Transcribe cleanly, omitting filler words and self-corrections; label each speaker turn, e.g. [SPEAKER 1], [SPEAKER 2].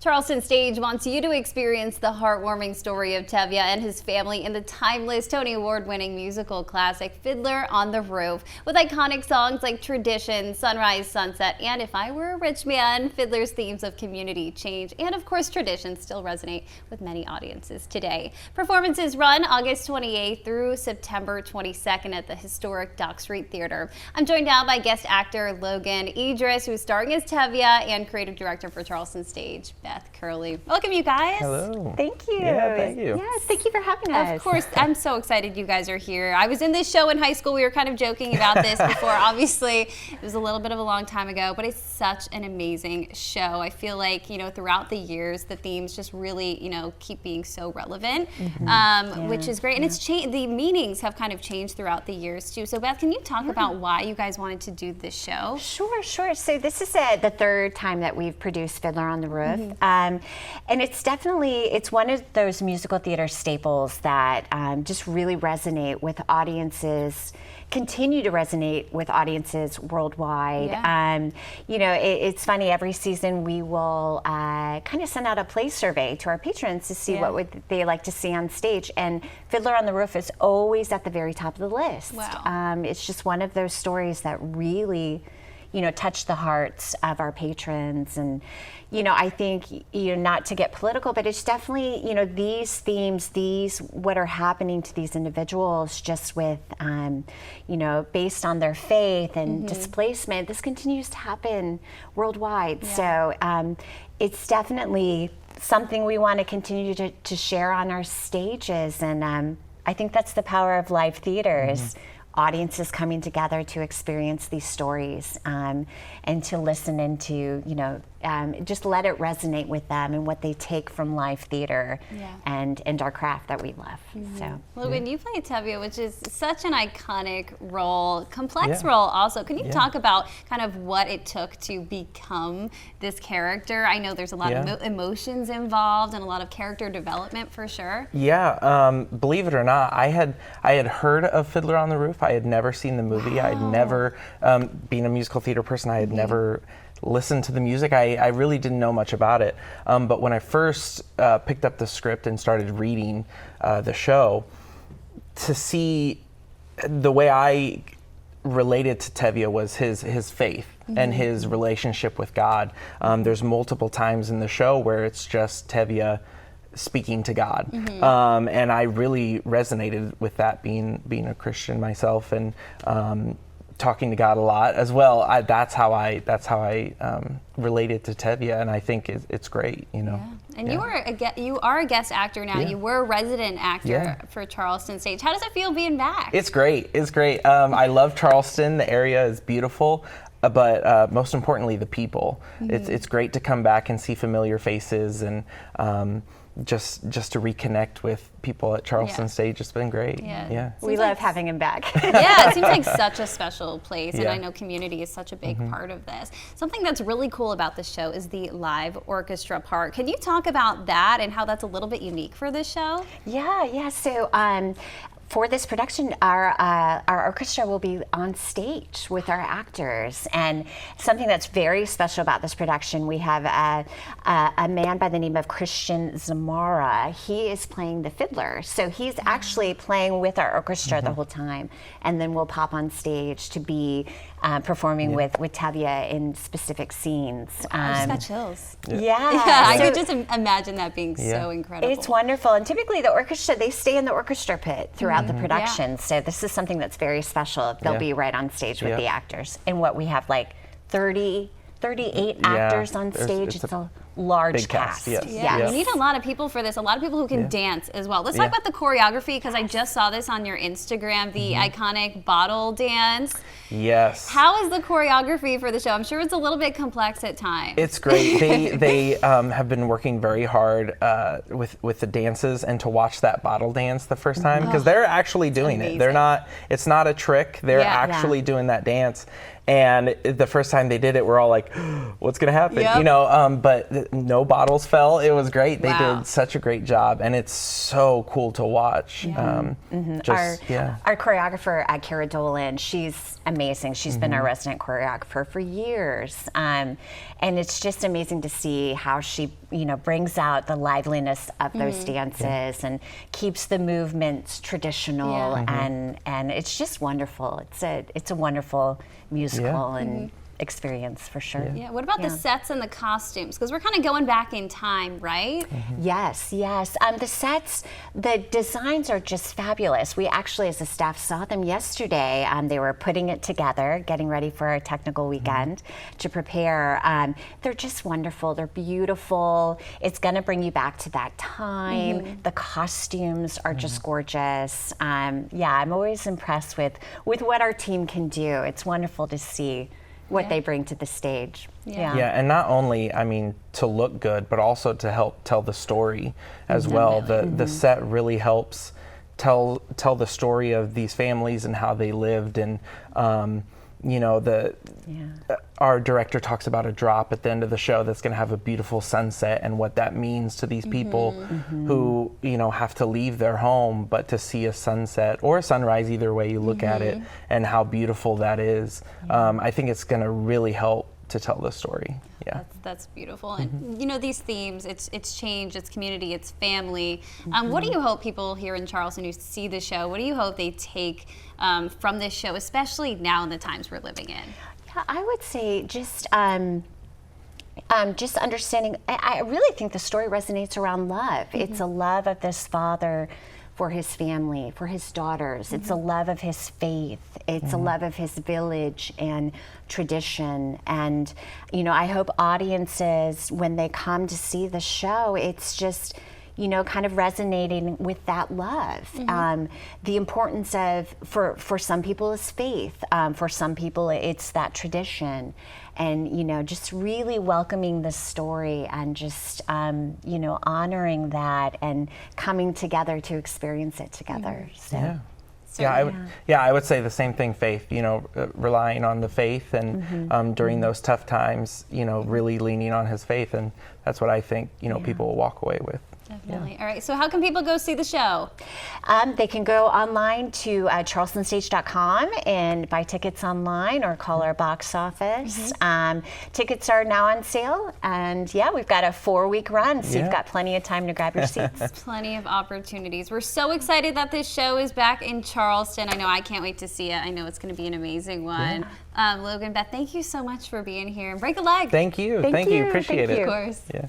[SPEAKER 1] Charleston Stage wants you to experience the heartwarming story of Tevye and his family in the timeless Tony Award-winning musical classic Fiddler on the Roof. With iconic songs like Tradition, Sunrise, Sunset, and If I Were a Rich Man, Fiddler's themes of community, change, and of course tradition still resonate with many audiences today. Performances run August 28th through September 22nd at the historic Dock Street Theater. I'm joined now by guest actor Logan Edris, who's starring as Tevye, and creative director for Charleston Stage, Beth Curley. Welcome, you guys.
[SPEAKER 2] Hello.
[SPEAKER 3] Thank you.
[SPEAKER 2] Yeah, thank you.
[SPEAKER 3] Yes, thank you for having us.
[SPEAKER 1] Of course, I'm so excited you guys are here. I was in this show in high school. We were kind of joking about this before. Obviously, it was a little bit of a long time ago, but it's such an amazing show. I feel like, throughout the years, the themes just really, keep being so relevant, which is great. And it's changed. The meanings have kind of changed throughout the years too. So Beth, can you talk about why you guys wanted to do this show?
[SPEAKER 3] Sure. So this is the third time that we've produced Fiddler on the Roof. And it's one of those musical theater staples that just really resonate with audiences, continue to resonate with audiences worldwide.
[SPEAKER 1] Yeah.
[SPEAKER 3] It's funny, every season we will kind of send out a play survey to our patrons to see what would they like to see on stage, and Fiddler on the Roof is always at the very top of the list.
[SPEAKER 1] Wow.
[SPEAKER 3] It's just one of those stories that really touch the hearts of our patrons. And I think not to get political, but it's definitely these themes, what are happening to these individuals, just with based on their faith and displacement. This continues to happen worldwide. So it's definitely something we want to continue to share on our stages. And I think that's the power of live theater, is audiences coming together to experience these stories, and to listen and to just let it resonate with them and what they take from live theater and our craft that we love. So,
[SPEAKER 1] Logan, you play Tevye, which is such an iconic role, complex role also. Can you talk about kind of what it took to become this character? I know there's a lot of emotions involved and a lot of character development for sure.
[SPEAKER 2] Yeah, believe it or not, I had heard of Fiddler on the Roof. I had never seen the movie. Wow. I had never, being a musical theater person, I had never listened to the music. I really didn't know much about it. But when I first picked up the script and started reading the show, to see the way I related to Tevye was his faith and his relationship with God. There's multiple times in the show where it's just Tevye speaking to God, and I really resonated with that, being a Christian myself, and talking to God a lot as well. That's how I related to Tevye, and I think it's great,
[SPEAKER 1] And you are a guest actor now. You were a resident actor for Charleston Stage. How does it feel being back?
[SPEAKER 2] It's great. I love Charleston. The area is beautiful. But most importantly, the people. It's great to come back and see familiar faces, and just to reconnect with people at Charleston Stage. It's been great.
[SPEAKER 3] We love having him back.
[SPEAKER 1] It seems like such a special place, and I know community is such a big part of this. Something that's really cool about this show is the live Orchestra Park. Can you talk about that and how that's a little bit unique for this show?
[SPEAKER 3] So for this production, our orchestra will be on stage with our actors, and something that's very special about this production, we have a man by the name of Christian Zamora. He is playing the fiddler, so he's actually playing with our orchestra the whole time, and then we'll pop on stage to be performing with Tevye in specific scenes.
[SPEAKER 1] I just got chills.
[SPEAKER 3] I
[SPEAKER 1] could just imagine that being so incredible.
[SPEAKER 3] It's wonderful, and typically the orchestra, they stay in the orchestra pit throughout the production, so this is something that's very special. They'll be right on stage with the actors. And what we have, like 38 actors on stage. It's a large cast.
[SPEAKER 1] You need a lot of people for this, a lot of people who can dance as well. Let's talk about the choreography, because I just saw this on your Instagram, the iconic bottle dance.
[SPEAKER 2] Yes.
[SPEAKER 1] How is the choreography for the show? I'm sure it's a little bit complex at times.
[SPEAKER 2] It's great. They have been working very hard with the dances, and to watch that bottle dance the first time, because they're actually doing it. It's not a trick. They're actually doing that dance. And the first time they did it, we're all like, what's going to happen? But no bottles fell. It was great. They did such a great job, and it's so cool to watch.
[SPEAKER 3] Our choreographer, Kara Dolan, she's amazing. She's been our resident choreographer for years. And it's just amazing to see how she brings out the liveliness of those dances and keeps the movements traditional, and it's just wonderful. It's a wonderful musical and experience for sure.
[SPEAKER 1] Yeah. What about the sets and the costumes? Because we're kind of going back in time, right?
[SPEAKER 3] Yes. The sets, the designs are just fabulous. We actually, as a staff, saw them yesterday. They were putting it together, getting ready for our technical weekend to prepare. They're just wonderful. They're beautiful. It's going to bring you back to that time. The costumes are just gorgeous. I'm always impressed with what our team can do. It's wonderful to see what they bring to the stage.
[SPEAKER 2] Yeah, and not only, to look good, but also to help tell the story as well. The set really helps tell the story of these families and how they lived, and our director talks about a drop at the end of the show that's going to have a beautiful sunset, and what that means to these people who have to leave their home, but to see a sunset or a sunrise, either way you look at it, and how beautiful that is. I think it's going to really help to tell the story.
[SPEAKER 1] That's beautiful. And these themes, it's change, it's community, it's family. What do you hope people here in Charleston who see the show, what do you hope they take from this show, especially now in the times we're living in?
[SPEAKER 3] Yeah, I would say just understanding. I really think the story resonates around love. It's a love of this father for his family, for his daughters. It's a love of his faith. It's a love of his village and tradition. And, I hope audiences, when they come to see the show, it's just, kind of resonating with that love. The importance of, for some people, is faith. For some people, it's that tradition. And, just really welcoming the story and just, honoring that and coming together to experience it together. So.
[SPEAKER 2] I would say the same thing, faith, relying on the faith, and during those tough times, really leaning on his faith. And that's what I think, people will walk away with.
[SPEAKER 1] Definitely. All right. So how can people go see the show?
[SPEAKER 3] They can go online to charlestonstage.com and buy tickets online, or call our box office. Tickets are now on sale, and we've got a 4-week run, so you've got plenty of time to grab your seats.
[SPEAKER 1] Plenty of opportunities. We're so excited that this show is back in Charleston. I know I can't wait to see it. I know it's going to be an amazing one. Logan, Beth, thank you so much for being here. And break a leg.
[SPEAKER 2] Thank you. Appreciate it.
[SPEAKER 1] Of course.
[SPEAKER 2] Yeah.